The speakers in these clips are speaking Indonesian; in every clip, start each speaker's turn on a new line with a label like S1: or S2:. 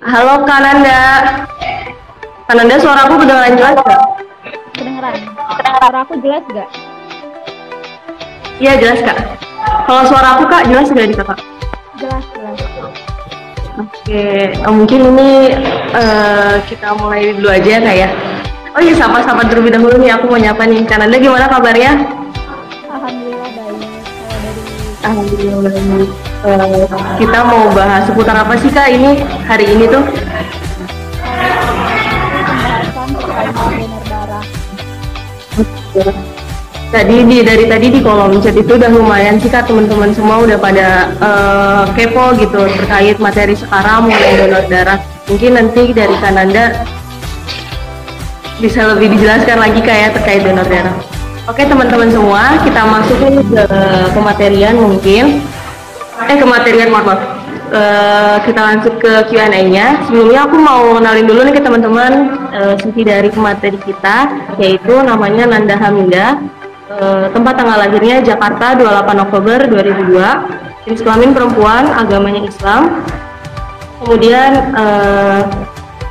S1: Halo Kak Nanda. Kak Nanda, suara aku kedengaran jelas gak?
S2: Kedengeran. Suara aku jelas gak?
S1: Iya jelas Kak. Kalau suara aku Kak jelas gak di Kakak?
S2: Jelas, jelas.
S1: Oke, mungkin ini kita mulai dulu aja Kak ya. Oh iya, sapa-sapa terlebih dahulu nih, aku mau nyapa nih. Kak Nanda gimana kabarnya?
S2: Alhamdulillah baik. Kalau dari
S1: Alhamdulillah baik. Kita mau bahas seputar apa sih Kak ini hari ini tuh?
S2: pembahasan terkait donor darah.
S1: Dari tadi di kolom chat itu udah lumayan sih Kak, teman-teman semua udah pada kepo gitu terkait materi sekarang mulai donor darah. Mungkin nanti dari Kananda bisa lebih dijelaskan lagi Kak ya terkait donor darah. Oke teman-teman semua, kita masuk nih ke kematerian mungkin. Ke materian maaf. Kita lanjut ke Q&A-nya. Sebelumnya aku mau kenalin dulu nih ke teman-teman sisi dari pemateri kita, yaitu namanya Nanda Hamidah. Tempat tanggal lahirnya Jakarta 28 Oktober 2002. Jenis kelamin perempuan, agamanya Islam. Kemudian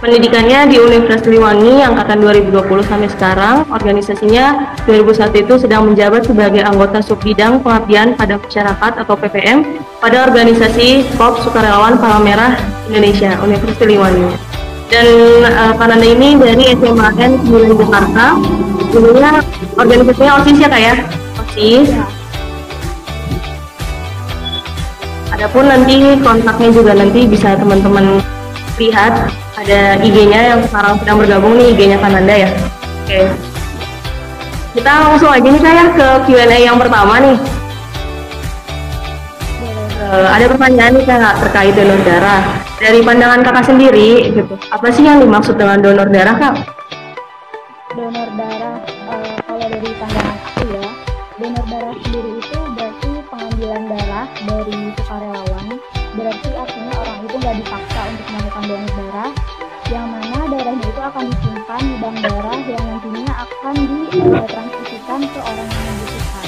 S1: pendidikannya di Universitas Siliwangi angkatan 2020 sampai sekarang. Organisasinya 2001 itu sedang menjabat sebagai anggota subbidang pengabdian pada masyarakat atau PPM pada organisasi KOP Sukarelawan Palang Merah Indonesia Universitas Siliwangi. Dan Kananda ini dari SMAN 9 Jakarta. Dulunya organisasinya OSIS ya Kak ya? OSIS. Adapun nanti kontaknya juga nanti bisa teman-teman lihat, ada IG-nya yang sekarang sedang bergabung nih, IG-nya Kananda ya. Oke. Kita langsung aja nih Kak ya ke Q&A yang pertama nih. Ada pertanyaan nih Kak terkait donor darah. Dari pandangan Kakak sendiri gitu, apa sih yang dimaksud dengan donor darah Kak?
S2: Donor darah, kalau dari pandangan aku ya, donor darah sendiri itu berarti pengambilan darah dari sukarelawan. Berarti artinya orang itu nggak dipaksa untuk melakukan donor darah, yang mana darahnya itu akan disimpan di bank darah yang nantinya akan ditransfusikan ke orang yang membutuhkan.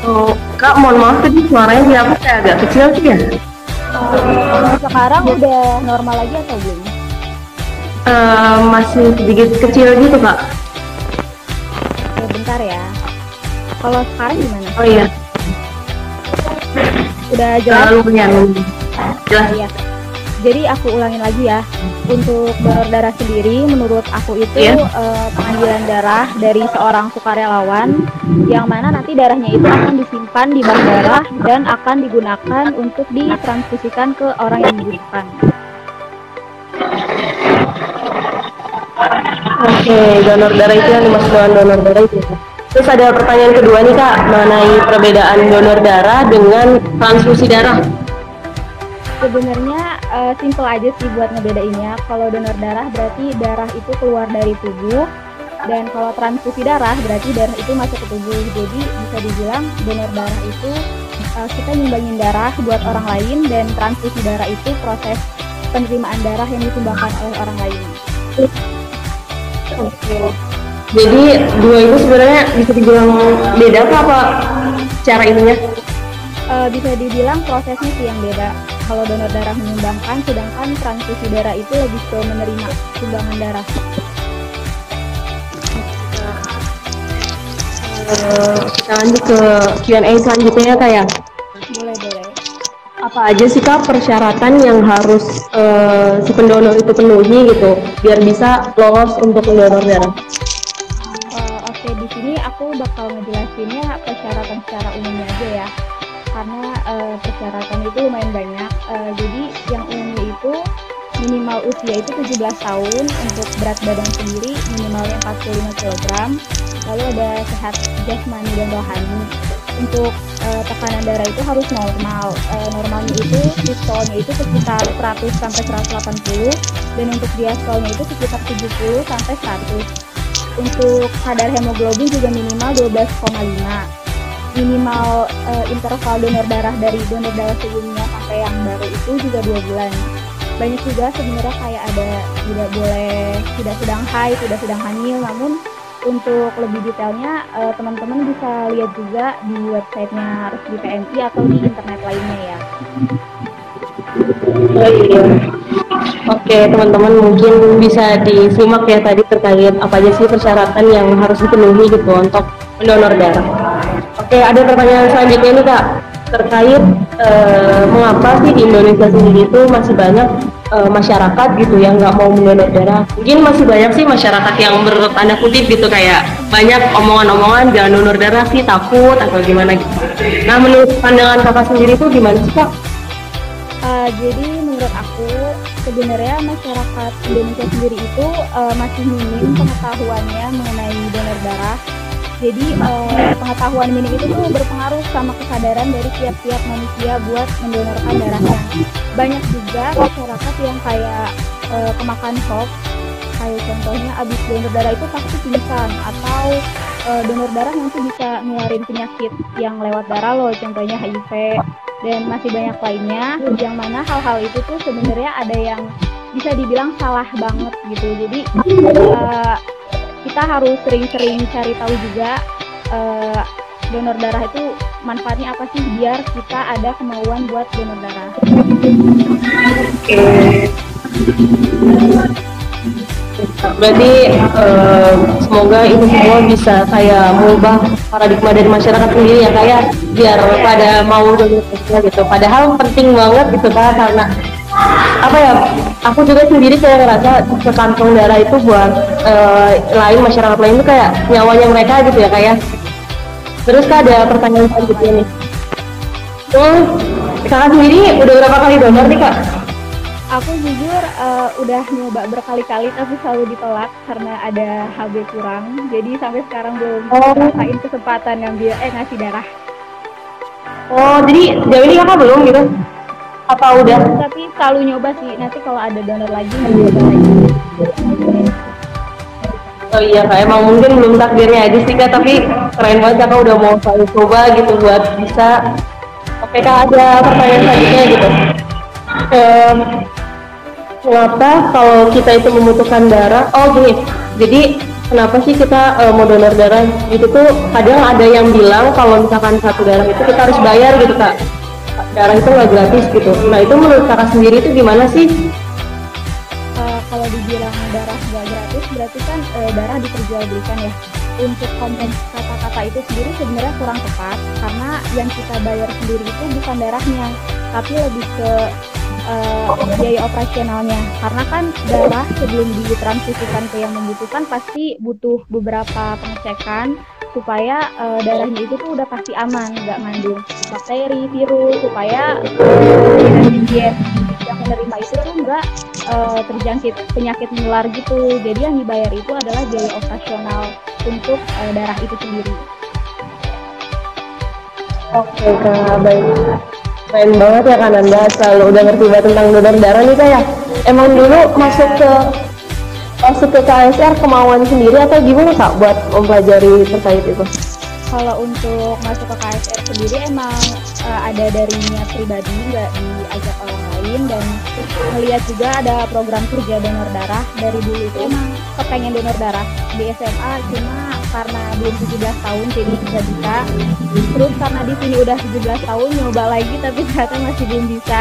S1: Oh, Kak, mohon maaf tadi suaranya di aku kayak agak kecil sih ya.
S2: Sekarang udah normal lagi atau belum?
S1: Masih sedikit kecil gitu Kak.
S2: Oke, bentar ya. Kalau sekarang gimana?
S1: Oh iya.
S2: Udah jelas?
S1: Lumayan. Jelas.
S2: Ya. Jadi aku ulangin lagi ya. Untuk donor darah sendiri, menurut aku itu pengambilan darah dari seorang sukarelawan, yang mana nanti darahnya itu akan disimpan di bank darah dan akan digunakan untuk ditransfusikan ke orang yang membutuhkan.
S1: Oke, donor darah itu yang dimaksud dengan donor darah itu. Terus ada pertanyaan kedua nih Kak, mengenai perbedaan donor darah dengan transfusi darah.
S2: Sebenarnya simple aja sih buat ngebedainnya. Kalau donor darah berarti darah itu keluar dari tubuh, dan kalau transfusi darah berarti darah itu masuk ke tubuh. Jadi bisa dibilang donor darah itu kita nyumbangin darah buat orang lain, dan transfusi darah itu proses penerimaan darah yang disumbangkan oleh orang lain.
S1: Oke. Jadi dua itu sebenarnya bisa dibilang beda apa cara ininya?
S2: Bisa dibilang prosesnya sih yang beda. Kalau donor darah menyumbangkan, sedangkan transfusi darah itu lebih ke menerima sumbangan darah.
S1: Kita lanjut ke Q&A selanjutnya Kak ya.
S2: Boleh.
S1: Apa aja sih Kak persyaratan yang harus si pendonor itu penuhi gitu biar bisa lolos untuk mendonor darah?
S2: Oke, di sini aku bakal ngejelasinnya persyaratan secara umumnya aja ya, karena persyaratan itu lumayan banyak. Jadi yang umumnya itu minimal usia itu 17 tahun, untuk berat badan sendiri minimalnya 45 kg, lalu ada sehat jasmani dan rohani. Untuk tekanan darah itu harus normal. Normalnya itu sistolnya itu sekitar 100 sampai 180, dan untuk diastolnya itu sekitar 70 sampai 100. Untuk kadar hemoglobin juga minimal 12,5. Minimal interval donor darah dari donor darah sebelumnya sampai yang baru itu juga 2 bulan. Banyak juga sebenarnya kayak ada tidak boleh, tidak sedang haid, tidak sedang hamil, namun untuk lebih detailnya teman-teman bisa lihat juga di websitenya Resmi PMI atau di internet lainnya ya.
S1: Oh iya. Oke, teman-teman mungkin bisa disimak ya tadi terkait apa aja sih persyaratan yang harus dipenuhi gitu untuk mendonor darah. Oke, ada pertanyaan selanjutnya nih Kak, terkait mengapa sih di Indonesia sendiri itu masih banyak masyarakat gitu yang nggak mau mendonor darah. Mungkin masih banyak sih masyarakat yang bertanda kutip gitu, kayak banyak omongan-omongan jangan donor darah sih, takut atau gimana gitu. Nah, menurut pandangan Kakak sendiri itu gimana sih Kak?
S2: Jadi menurut aku sebenarnya masyarakat Indonesia sendiri itu masih minim pengetahuannya mengenai donor darah. Jadi pengetahuan minim itu tuh berpengaruh sama kesadaran dari tiap-tiap manusia buat mendonorkan darahnya. Banyak juga masyarakat yang kayak kemakan hoax, kayak contohnya abis donor darah itu pasti pingsan, atau donor darah nanti bisa ngeluarin penyakit yang lewat darah loh, contohnya HIV, dan masih banyak lainnya, yang mana hal-hal itu tuh sebenarnya ada yang bisa dibilang salah banget gitu. Jadi kita harus sering-sering cari tahu juga donor darah itu manfaatnya apa sih, biar kita ada kemauan buat donor darah.
S1: Berarti semoga itu semua bisa kayak mengubah paradigma dari masyarakat sendiri ya, kayak biar pada mau donor gitu. Padahal penting banget gitu Kak, karena apa ya, aku juga sendiri kayak ngerasa ke kantong darah itu buat lain, masyarakat lain itu kayak nyawanya mereka gitu ya kayak. Terus Kak, ada pertanyaan selanjutnya nih. Kakak sendiri udah berapa kali donor nih Kak?
S2: Aku jujur udah nyoba berkali-kali tapi selalu ditolak karena ada HB kurang. Jadi sampai sekarang belum ngerasain kesempatan ngasih darah.
S1: Oh, jadi jauh ini Kakak belum gitu? Apa udah?
S2: Tapi selalu nyoba sih. Nanti kalau ada donor lagi nyoba lagi.
S1: Oh iya Kak, emang mungkin belum takdirnya aja sih Kak, tapi keren banget Kakak udah mau selalu coba gitu buat bisa. Oke Kak, ada pertanyaan selanjutnya gitu. Kenapa kalau kita itu membutuhkan darah? Oh gini, jadi kenapa sih kita mau donor darah? Gitu tuh kadang ada yang bilang kalau misalkan satu darah itu kita harus bayar gitu Kak. Darah itu nggak gratis gitu. Nah itu menurut Kakak sendiri itu gimana sih?
S2: Kalau dibilang darah nggak gratis, berarti kan darah diperjualbelikan ya. Untuk konteks kata-kata itu sendiri sebenarnya kurang tepat, karena yang kita bayar sendiri itu bukan darahnya, tapi lebih ke biaya operasionalnya. Karena kan darah sebelum ditransfusikan ke yang membutuhkan pasti butuh beberapa pengecekan supaya darahnya itu tuh udah pasti aman, nggak mengandung bakteri, virus, supaya pasien yang menerima itu tuh nggak terjangkit penyakit menular gitu. Jadi yang dibayar itu adalah biaya operasional untuk darah itu sendiri. Oke Kak, baik.
S1: Keren banget ya Kak Nanda, selalu udah ngerti banget tentang donor darah nih Kak ya. Emang dulu masuk ke KSR kemauan sendiri atau gimana Kak buat mempelajari terkait itu?
S2: Kalau untuk masuk ke KSR sendiri emang ada dari niat pribadi, nggak diajak orang lain, dan melihat juga ada program kerja donor darah. Dari dulu itu emang kepengen donor darah di SMA, cuma karena belum 17 tahun jadi nggak bisa. Terus karena di sini udah 17 tahun nyoba lagi tapi ternyata masih belum bisa,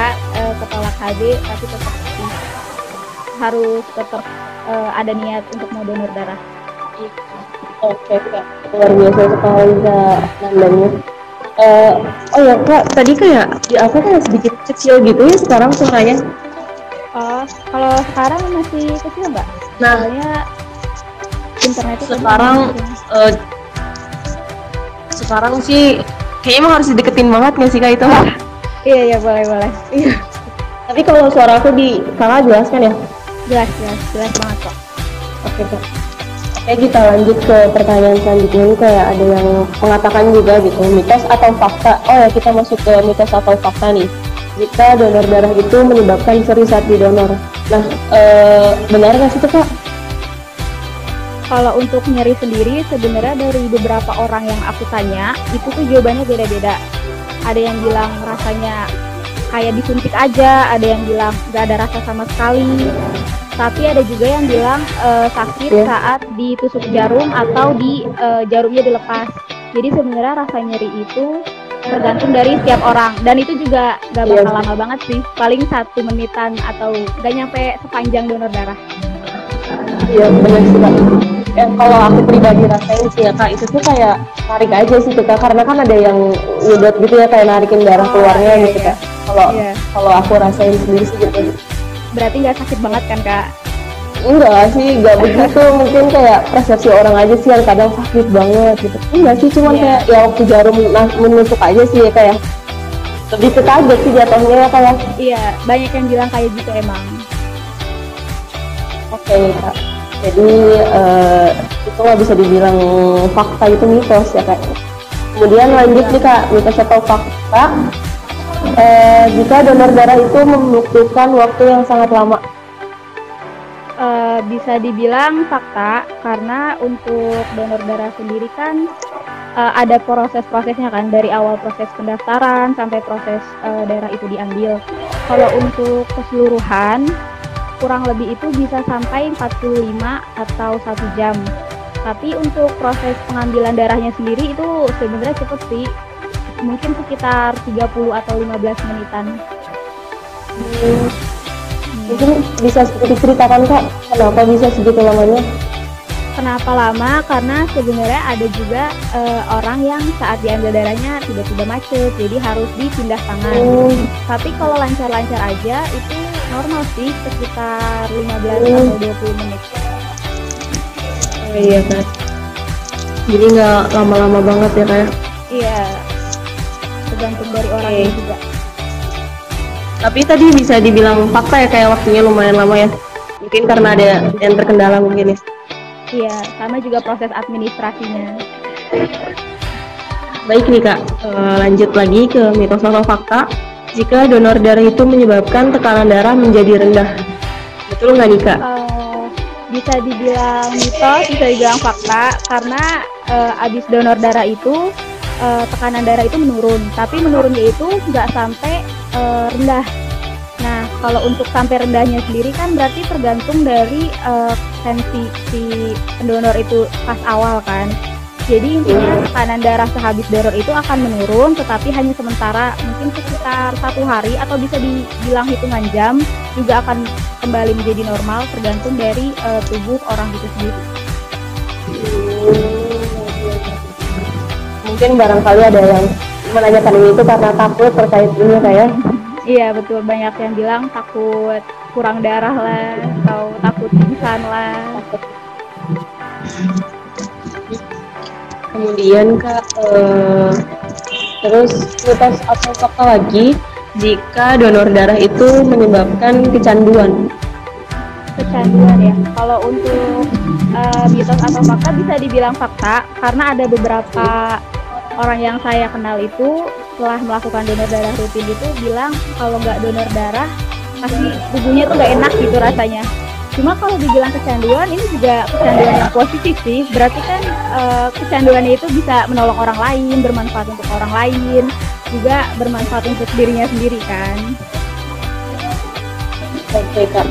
S2: ketolak HB, tapi tetap harus ada niat untuk mau donor darah.
S1: Oke Kak, luar biasa sekali Kak Nandanya. Oh ya Kak, tadi kayak di aku kan sedikit kecil gitu ya sekarang suaranya.
S2: Kalau sekarang masih kecil nggak?
S1: Nah,
S2: soalnya internet itu
S1: sekarang sih kayaknya emang harus dideketin banget nggak sih Kak itu?
S2: Iya boleh.
S1: Iya. Tapi kalau suara aku di Kakak jelas kan ya?
S2: Jelas banget kok.
S1: Oke Kak. Oke, kita lanjut ke pertanyaan selanjutnya. Ini kayak ada yang mengatakan juga gitu, mitos atau fakta. Oh ya, kita masuk ke mitos atau fakta nih. Jika donor darah itu menyebabkan seri saat didonor. Nah, benar nggak sih itu Kak?
S2: Kalau untuk nyeri sendiri sebenarnya dari beberapa orang yang aku tanya itu tuh jawabannya beda-beda. Ada yang bilang rasanya kayak disuntik aja, ada yang bilang nggak ada rasa sama sekali. Tapi ada juga yang bilang sakit
S1: Iya.
S2: saat ditusuk jarum atau jarumnya dilepas. Jadi sebenarnya rasa nyeri itu tergantung dari setiap orang, dan itu juga gak
S1: Iya
S2: bakal
S1: sih.
S2: lama banget sih, paling 1 menitan atau gak nyampe sepanjang donor darah.
S1: Iya benar sih kak. Kalau aku pribadi rasain sih ya kak, itu tuh kayak tarik aja sih tuh kak, karena kan ada yang nyedot gitu ya, kayak narikin darah
S2: Oh
S1: keluarnya
S2: iya
S1: gitu
S2: iya
S1: kak. Kalau
S2: iya,
S1: kalau aku rasain sendiri sih gitu.
S2: berarti nggak sakit banget kan kak?
S1: Enggak sih, enggak begitu. Mungkin kayak persepsi orang aja sih yang kadang sakit banget gitu. Enggak sih, cuman
S2: Iya
S1: kayak ya waktu jarum menusuk aja sih ya kayak. Lebih ke kaget sih jatuhnya ya kayak.
S2: iya, banyak yang bilang kayak gitu emang.
S1: Oke kak. Jadi itu nggak bisa dibilang fakta, itu mitos ya kak. Kemudian lanjut nih kak, mitos atau fakta. Jika donor darah itu membutuhkan waktu yang sangat lama.
S2: Bisa dibilang fakta, karena untuk donor darah sendiri kan ada proses-prosesnya kan, dari awal proses pendaftaran sampai proses darah itu diambil. Kalau untuk keseluruhan kurang lebih itu bisa sampai 45 atau 1 jam. Tapi untuk proses pengambilan darahnya sendiri itu sebenarnya cepet sih, mungkin sekitar 30 atau 15 menitan.
S1: Mungkin bisa diceritakan kak, kenapa bisa segitu lamanya?
S2: Kenapa lama? Karena sebenarnya ada juga orang yang saat diambil darahnya tiba-tiba macet, jadi harus dipindah tangan. Tapi kalau lancar-lancar aja itu normal sih, sekitar 15 atau 20 menit.
S1: Oh iya kak. Jadi nggak lama-lama banget ya kak.
S2: Iya, tergantung dari orangnya juga.
S1: Tapi tadi bisa dibilang fakta ya, kayak waktunya lumayan lama ya. Mungkin karena ada yang terkendala mungkin ya.
S2: Iya, sama juga proses administrasinya.
S1: Baik nih kak, lanjut lagi ke mitos atau fakta. Jika donor darah itu menyebabkan tekanan darah menjadi rendah, betul nggak nih kak?
S2: Bisa dibilang mitos, bisa dibilang fakta, karena abis donor darah itu tekanan darah itu menurun, tapi menurunnya itu nggak sampai rendah. Nah, kalau untuk sampai rendahnya sendiri kan berarti tergantung dari tensi si pendonor itu pas awal kan. Jadi intinya tekanan darah sehabis donor itu akan menurun, tetapi hanya sementara, mungkin sekitar 1 hari atau bisa dibilang hitungan jam, juga akan kembali menjadi normal tergantung dari tubuh orang itu sendiri.
S1: Mungkin barangkali ada yang menanyakan ini itu karena takut terkait ini kayak.
S2: Iya betul, banyak yang bilang takut kurang darah lah, atau takut pingsan lah.
S1: Kemudian kak, terus mitos atau fakta lagi, jika donor darah itu menyebabkan kecanduan.
S2: Kecanduan ya, kalau untuk mitos atau fakta bisa dibilang fakta, karena ada beberapa orang yang saya kenal itu setelah melakukan donor darah rutin itu bilang kalau nggak donor darah pasti tubuhnya tuh nggak enak gitu rasanya. Cuma kalau dibilang kecanduan, ini juga kecanduan yang positif sih, berarti kan kecanduannya itu bisa menolong orang lain, bermanfaat untuk orang lain, juga bermanfaat untuk dirinya sendiri kan.
S1: Oke kak.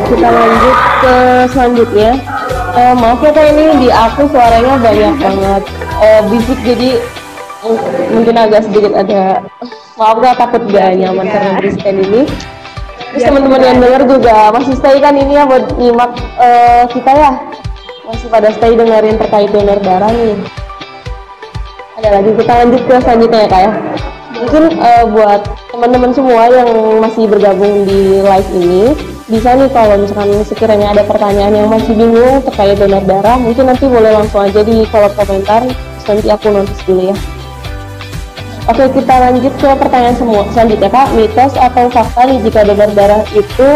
S1: Kita lanjut ke selanjutnya. Maaf ya kak, ini di aku suaranya banyak banget bisik, jadi mungkin agak sedikit ada, maaf gak, takut gak nyaman karena berisikan ini. Terus teman-teman yang dengar juga masih stay kan ini ya buat nyimak kita ya, masih pada stay dengerin terkait donor darah nih. Ada lagi, kita lanjut ke selanjutnya ya kak ya. Mungkin buat teman-teman semua yang masih bergabung di live ini, bisa nih kalau misalkan sekiranya ada pertanyaan yang masih bingung terkait donor darah, mungkin nanti boleh langsung aja di kolom komentar, nanti aku notice dulu ya. Oke, kita lanjut ke pertanyaan selanjutnya kak. Mitos atau fakta nih jika donor darah itu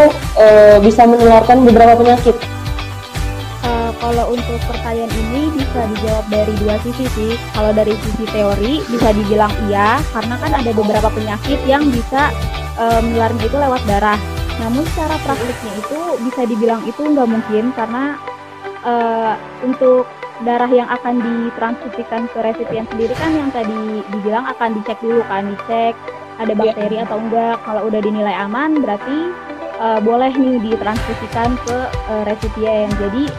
S1: bisa menularkan beberapa penyakit?
S2: Kalau untuk pertanyaan ini bisa dijawab dari 2 sisi sih. Kalau dari sisi teori bisa dibilang iya, karena kan ada beberapa penyakit yang bisa menularnya itu lewat darah. Namun secara praktiknya itu bisa dibilang itu nggak mungkin, karena untuk darah yang akan ditransfusikan ke resipien sendiri kan yang tadi dibilang akan dicek dulu kan, dicek ada bakteri atau enggak. Kalau udah dinilai aman, berarti boleh nih ditransfusikan ke resipien. Jadi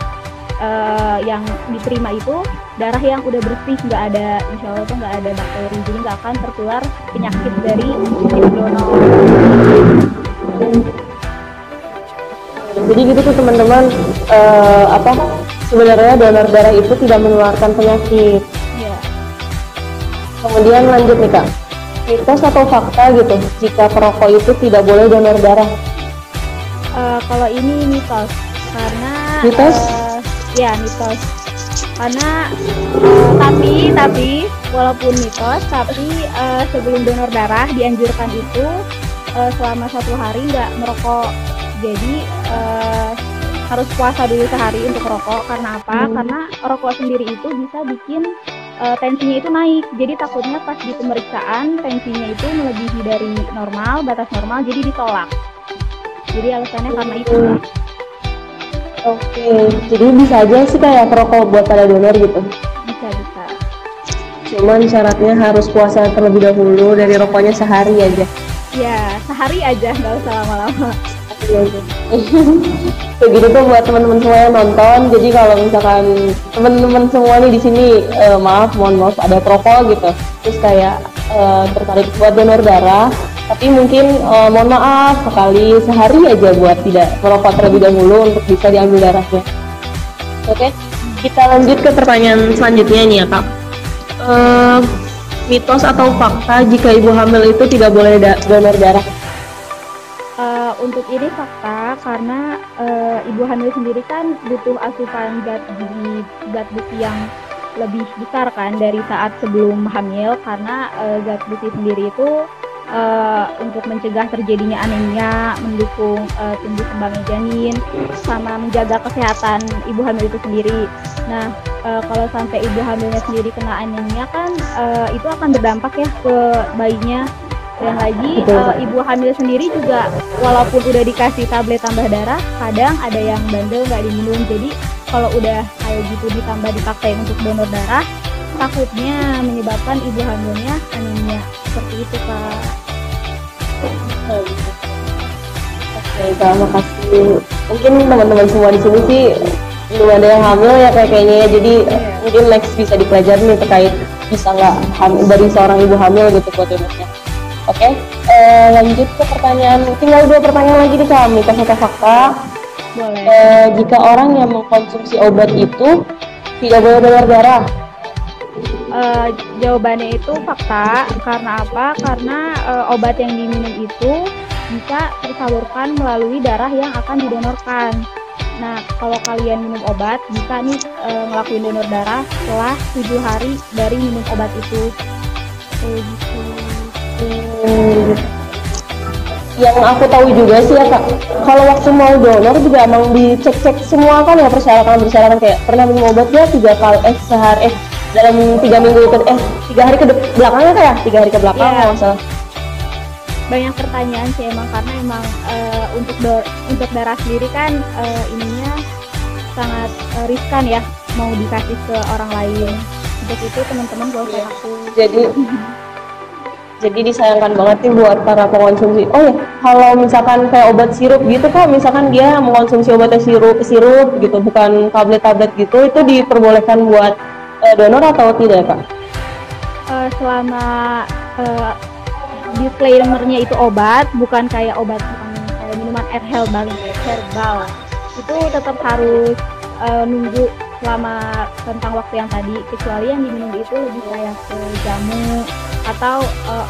S2: yang diterima itu darah yang udah bersih, nggak ada, insya Allah tuh nggak ada bakteri, jadi nggak akan tertular penyakit dari donor.
S1: Jadi gitu tuh teman-teman, sebenarnya donor darah itu tidak menularkan penyakit.
S2: Ya.
S1: Kemudian lanjut nih Kak, mitos atau fakta gitu jika perokok itu tidak boleh donor darah?
S2: Kalau ini mitos, karena
S1: Mitos?
S2: Ya mitos, karena tapi walaupun mitos, tapi sebelum donor darah dianjurkan itu selama 1 hari nggak merokok. Jadi harus puasa dulu sehari untuk rokok. Karena apa? Karena rokok sendiri itu bisa bikin tensinya itu naik. Jadi takutnya pas di pemeriksaan tensinya itu melebihi dari normal, batas normal, jadi ditolak. Jadi alasannya karena itu.
S1: Oke, jadi bisa aja sih kayak perokok buat para donor gitu.
S2: Bisa.
S1: Cuman syaratnya harus puasa terlebih dahulu, dari rokoknya sehari aja.
S2: Ya, sehari aja, nggak usah lama-lama.
S1: Begitu tuh buat teman-teman semua yang nonton. Jadi kalau misalkan teman-teman semua nih di sini, mohon maaf ada perokok gitu, terus kayak tertarik buat donor darah, tapi mungkin mohon maaf sekali sehari aja buat tidak merokok terlebih dahulu untuk bisa diambil darahnya. Oke, kita lanjut ke pertanyaan selanjutnya nih ya Kak. Mitos atau fakta jika ibu hamil itu tidak boleh donor darah?
S2: Untuk ini fakta, karena ibu hamil sendiri kan butuh asupan zat besi yang lebih besar kan dari saat sebelum hamil, karena zat besi sendiri itu untuk mencegah terjadinya anemia, mendukung tumbuh kembangnya janin, sama menjaga kesehatan ibu hamil itu sendiri. Nah, kalau sampai ibu hamilnya sendiri kena anemia kan itu akan berdampak ya ke bayinya. Dan lagi ibu hamil sendiri juga walaupun udah dikasih tablet tambah darah, kadang ada yang bandel nggak diminum. Jadi kalau udah kayak gitu ditambah dipakai untuk donor darah, takutnya menyebabkan ibu hamilnya anemia. Seperti itu Kak.
S1: Oke Kak, makasih. Mungkin teman-teman semua di sini sih belum ada yang hamil ya kayaknya ya. Jadi mungkin next bisa dipelajari nih terkait bisa nggak dari seorang ibu hamil gitu buat donornya. Oke, lanjut ke pertanyaan, tinggal 2 pertanyaan lagi nih Kak, mitos atau fakta.
S2: Boleh.
S1: Jika orang yang mengkonsumsi obat itu tidak boleh donor darah?
S2: Jawabannya itu fakta. Karena apa? Karena obat yang diminum itu bisa tersalurkan melalui darah yang akan didonorkan. Nah, kalau kalian minum obat, bisa nih ngelakuin donor darah setelah 7 hari dari minum obat itu. Gitu.
S1: Yang aku tahu juga sih ya Kak, kalau waktu mau donor juga emang dicek-cek semua kan ya, persyaratan kayak pernah minum obat ya 3 kali dalam 3 minggu 3 hari ke belakangnya kayak 3 hari ke belakang kalau nggak salah.
S2: Banyak pertanyaan sih emang, karena emang untuk darah sendiri kan ininya sangat riskan ya, mau dikasih ke orang lain. Untuk itu teman-teman gak usah takut.
S1: Jadi disayangkan banget nih buat para pengonsumsi. Oh ya, kalau misalkan kayak obat sirup gitu Kak, misalkan dia mengonsumsi obatnya sirup gitu, bukan tablet gitu, itu diperbolehkan buat donor atau tidak Kak?
S2: Selama disclaimer-nya itu obat, bukan kayak minuman herbal, itu tetap harus nunggu selama tentang waktu yang tadi, kecuali yang diminum itu lebih kayak ke jamu atau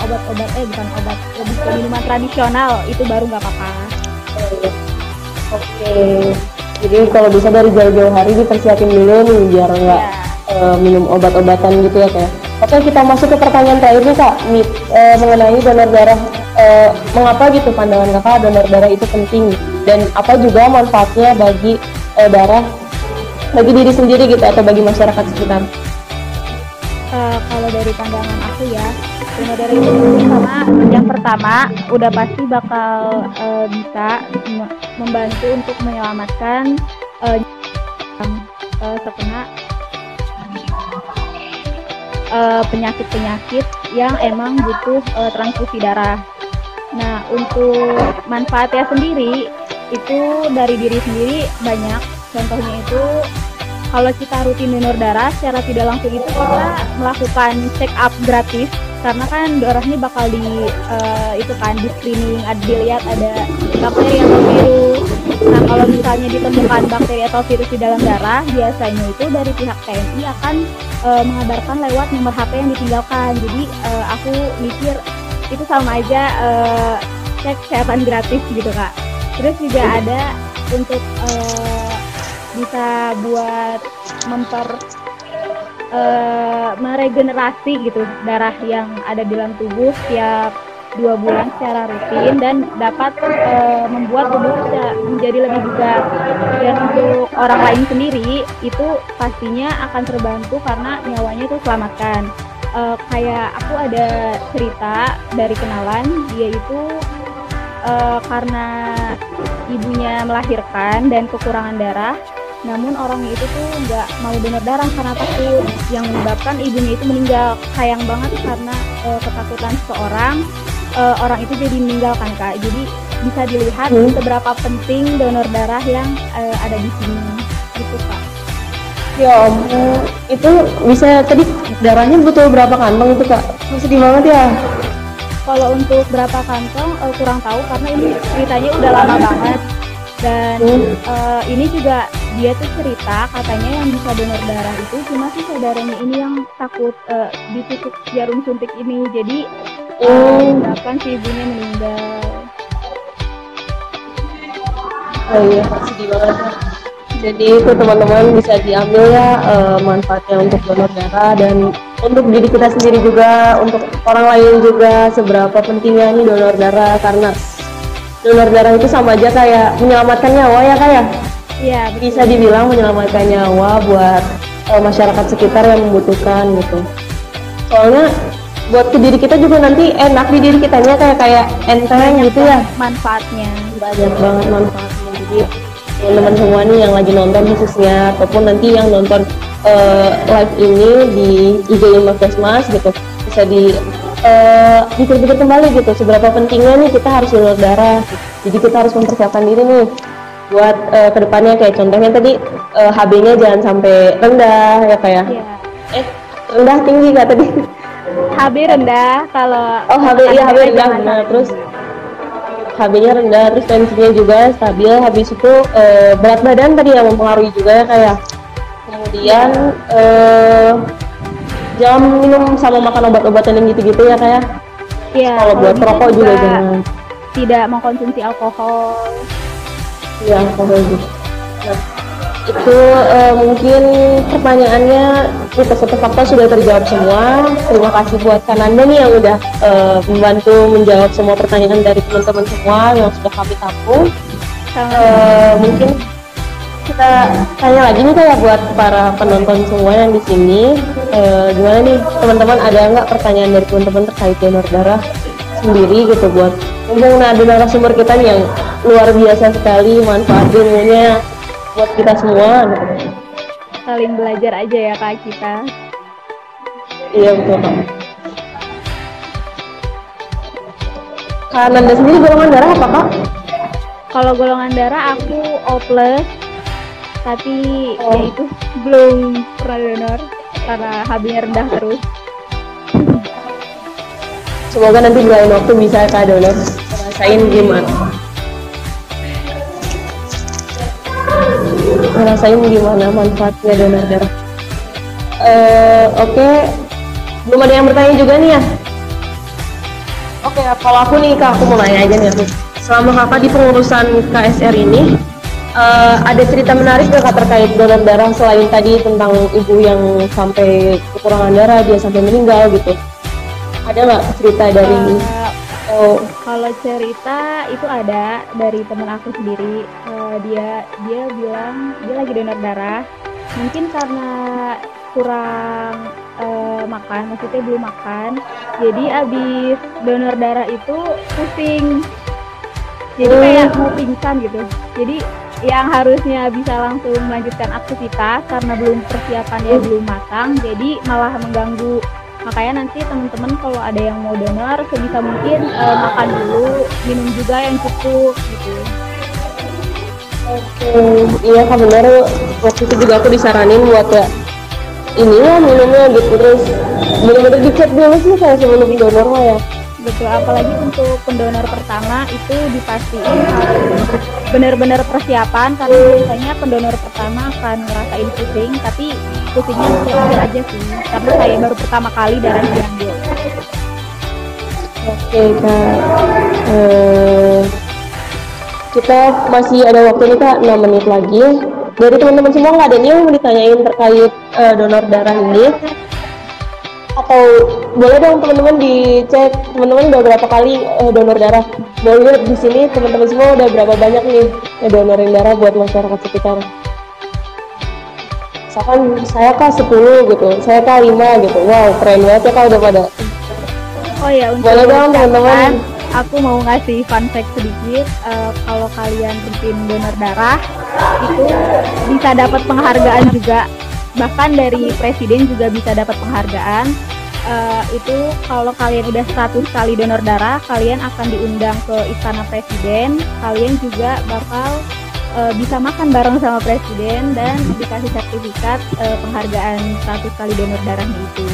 S2: lebih ke minuman tradisional, itu baru nggak apa-apa.
S1: Oke. Jadi kalau bisa dari jauh-jauh hari dipersiapin dulu nih biar nggak minum obat-obatan gitu ya Kak. Oke, kita masuk ke pertanyaan terakhir nih Kak, mengenai donor darah. Mengapa gitu pandangan Kakak donor darah itu penting, dan apa juga manfaatnya bagi darah bagi diri sendiri gitu atau bagi masyarakat sekitar?
S2: Kalau dari pandangan aku ya, donor darah itu penting karena yang pertama udah pasti bakal bisa membantu untuk menyelamatkan setengah penyakit-penyakit yang emang butuh transfusi darah. Nah, untuk manfaatnya sendiri itu dari diri sendiri banyak. Contohnya itu kalau kita rutin donor darah secara tidak langsung itu kita melakukan check up gratis karena kan darahnya bakal itu kan di screening, ada dilihat ada bakteri atau virus. Nah, kalau misalnya ditemukan bakteri atau virus di dalam darah, biasanya itu dari pihak TNI akan mengabarkan lewat nomor HP yang ditinggalkan. Jadi aku mikir itu sama aja cek kesehatan gratis gitu Kak. Terus juga ada untuk bisa buat meregenerasi gitu darah yang ada di dalam tubuh setiap 2 bulan secara rutin dan dapat membuat tubuh menjadi lebih bugar. Dan untuk orang lain sendiri itu pastinya akan terbantu karena nyawanya itu selamatkan. Kayak aku ada cerita dari kenalan, dia itu karena ibunya melahirkan dan kekurangan darah, namun orangnya itu tuh nggak mau donor darah karena takut, yang menyebabkan ibunya itu meninggal. Sayang banget karena ketakutan seseorang, orang itu jadi meninggalkan Kak. Jadi bisa dilihat seberapa penting donor darah yang ada di sini gitu Kak.
S1: Ya ampun, itu bisa tadi darahnya butuh berapa kantong itu Kak? Sedih banget ya.
S2: Kalau untuk berapa kantong kurang tahu karena ini ceritanya udah lama banget. Dan ini juga dia tuh cerita katanya yang bisa donor darah itu cuma si saudaranya ini yang takut ditusuk jarum suntik ini. Jadi menyebabkan si ibunya meninggal.
S1: Oh iya, sedih banget ya. Jadi itu teman-teman bisa diambil ya manfaatnya untuk donor darah dan untuk diri kita sendiri juga, untuk orang lain juga seberapa pentingnya nih donor darah, karena donor darah itu sama aja kayak menyelamatkan nyawa ya Kak ya?
S2: Iya,
S1: Bisa dibilang menyelamatkan nyawa buat masyarakat sekitar yang membutuhkan gitu. Soalnya buat ke diri kita juga nanti enak di diri kitanya kayak enteng gitu ya.
S2: Manfaatnya.
S1: Banyak banget manfaatnya. Jadi teman-teman semua nih yang lagi nonton khususnya ataupun nanti yang nonton live ini di IG Puskesmas gitu, bisa dipikir-pikir kembali gitu seberapa pentingnya nih kita harus donor darah. Jadi kita harus mempersiapkan diri nih buat kedepannya, kayak contohnya tadi HB-nya jangan sampai rendah ya kayak.
S2: Iya.
S1: Rendah tinggi Kak tadi.
S2: HB rendah kalau
S1: HB iya HB rendah. Nah, terus HB-nya rendah, terus tensinya juga stabil. Habis itu berat badan tadi yang mempengaruhi juga ya kayak. Kemudian jangan minum sama makan obat-obatan yang gitu-gitu ya kayak.
S2: Iya.
S1: Kalau buat perokok juga jangan.
S2: Tidak mengkonsumsi alkohol.
S1: Iya, alkohol juga. Nah, itu mungkin pertanyaannya mitos atau fakta sudah terjawab semua. Terima kasih buat Kananda nih yang udah membantu menjawab semua pertanyaan dari teman-teman semua yang sudah kami tampung. Mungkin kita tanya lagi nih kayak buat para penonton semua yang di sini, gimana nih teman-teman, ada nggak pertanyaan dari teman-teman terkait donor darah sendiri gitu, buat mumpung ada narasumber kita nih yang luar biasa sekali, manfaat ilmunya buat kita semua gitu.
S2: Saling belajar aja ya Kak kita.
S1: Iya betul Kak. Kak Nanda sendiri golongan darah apa Kak?
S2: Kalau golongan darah aku O+, tapi ya itu belum pernah donor karena HB-nya rendah terus.
S1: Semoga nanti di lain waktu bisa Kak donor, rasain gimana. Ngerasain gimana manfaatnya donor darah. Oke. Belum ada yang bertanya juga nih ya? Oke, kalau aku nih Kak, aku mau nanya aja nih. Selama Kakak di pengurusan KSR ini, ada cerita menarik gak Kak terkait donor darah selain tadi tentang ibu yang sampai kekurangan darah, dia sampai meninggal gitu? Ada nggak cerita dari
S2: Kalau cerita itu ada dari teman aku sendiri. Dia bilang dia lagi donor darah. Mungkin karena kurang makan, maksudnya belum makan. Jadi abis donor darah itu pusing. Jadi kayak mau pingsan gitu. Jadi yang harusnya bisa langsung melanjutkan aktivitas karena belum persiapannya belum matang, jadi malah mengganggu Makanya nanti teman-teman kalau ada yang mau donor sebisa mungkin makan dulu, minum juga yang cukup gitu.
S1: Oke, iya Kak bener. Waktu itu juga aku disaranin buat kayak ini ya minumnya gitu, terus bener-bener dicek dulu sih kayak sebelum donor lah ya.
S2: Betul, apalagi untuk pendonor pertama itu dipastiin harus benar-benar persiapan karena biasanya pendonor pertama akan ngerasain pusing, tapi pusingnya kecil aja sih karena saya baru pertama kali darah diambil.
S1: Oke Kak, kita masih ada waktu nih Kak, 6 menit lagi. Dari teman-teman semua nggak ada nih yang mau ditanyain terkait donor darah ini? Atau boleh dong teman-teman dicek teman-teman udah berapa kali donor darah? Boleh lihat di sini teman-teman semua udah berapa banyak nih donorin darah buat masyarakat sekitar. Misalkan saya Kak 10 gitu, saya Kak 5 gitu. Wow, keren banget ya Kak udah pada.
S2: Oh ya, untuk
S1: Boleh dong teman-teman.
S2: aku mau ngasih fun fact sedikit. Kalau kalian rutin donor darah itu bisa dapat penghargaan juga, bahkan dari presiden juga bisa dapat penghargaan. Itu kalau kalian udah 100 kali donor darah, kalian akan diundang ke istana presiden. Kalian juga bakal bisa makan bareng sama presiden dan dikasih sertifikat penghargaan 100 kali donor darahnya itu.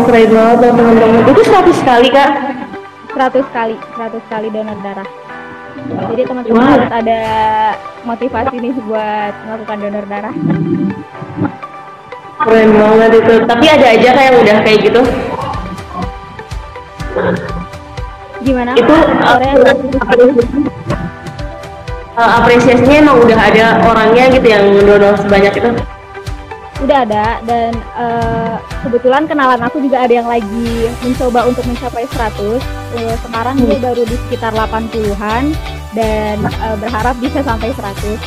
S1: Keren banget ya teman-teman. Itu 100 kali Kak?
S2: 100 kali donor darah. Jadi teman-teman harus ada motivasi nih buat melakukan donor darah.
S1: Keren banget itu. Tapi ada aja kayak yang udah kayak gitu.
S2: Gimana?
S1: Itu apresiasinya emang udah ada orangnya gitu yang donor sebanyak itu.
S2: Udah ada, dan kebetulan kenalan aku juga ada yang lagi mencoba untuk mencapai 100. Sekarang dia baru di sekitar 80-an dan berharap bisa sampai 100.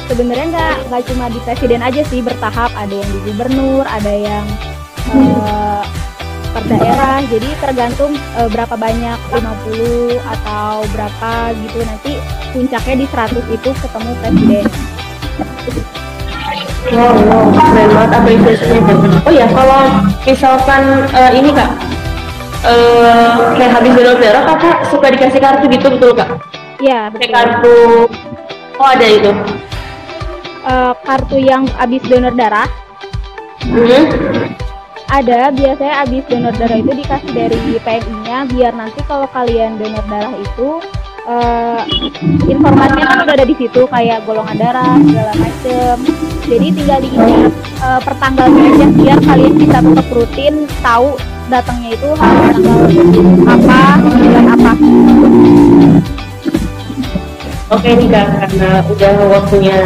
S2: Sebenarnya nggak cuma di presiden aja sih, bertahap, ada yang di gubernur, ada yang per daerah, jadi tergantung berapa banyak, 50 atau berapa gitu, nanti puncaknya di 100 itu ketemu presiden.
S1: Wow, keren banget apresiasinya. Oh ya, kalau misalkan ini Kak, kayak habis donor darah Kakak suka dikasih kartu gitu, betul Kak?
S2: Iya, betul.
S1: Kayak kartu, oh ada itu?
S2: Kartu yang habis donor darah? Ada, biasanya habis donor darah itu dikasih dari PMI-nya, biar nanti kalau kalian donor darah itu informasinya kan udah ada di situ kayak golongan darah segala macem. Jadi tinggal diisi per tanggalnya aja biar kalian bisa tetap rutin tahu datangnya itu harus tanggal apa, bulan apa.
S1: Oke nih Kak, karena udah waktunya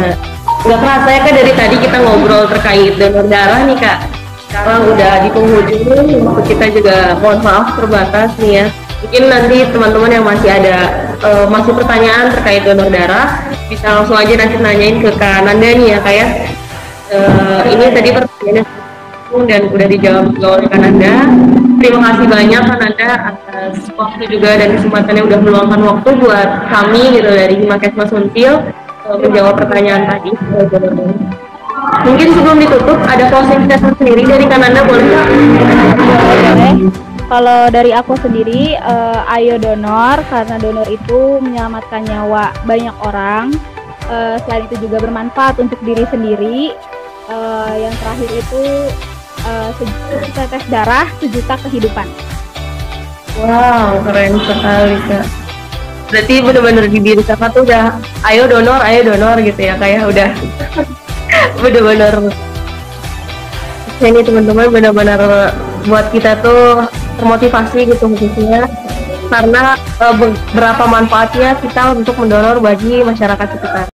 S1: nggak kerasa ya Kak, dari tadi kita ngobrol terkait donor darah nih Kak. Sekarang udah di penghujung, waktu kita juga mohon maaf terbatas nih ya. Mungkin nanti teman-teman yang masih ada masih pertanyaan terkait donor darah bisa langsung aja nanti nanyain ke Kak Nanda nih ya Kak ya. Ini tadi pertanyaannya dan udah dijawab oleh Kak Nanda. Terima kasih banyak Kak Nanda atas waktu juga dan kesempatannya udah meluangkan waktu buat kami gitu dari Himakesmas Unpil menjawab pertanyaan tadi. Mungkin sebelum ditutup ada closing statement sendiri dari Kak Nanda, boleh nggak?
S2: Boleh. Kalau dari aku sendiri, ayo donor, karena donor itu menyelamatkan nyawa banyak orang. Selain itu juga bermanfaat untuk diri sendiri. Yang terakhir itu setetes darah, sejuta kehidupan.
S1: Wow, keren sekali Kak. Berarti benar-benar di diri Kakak tuh udah ayo donor gitu ya Kak ya, udah benar-benar. Ini teman-teman benar-benar buat kita tuh termotivasi gitu khususnya karena berapa manfaatnya kita untuk mendonor bagi masyarakat sekitar.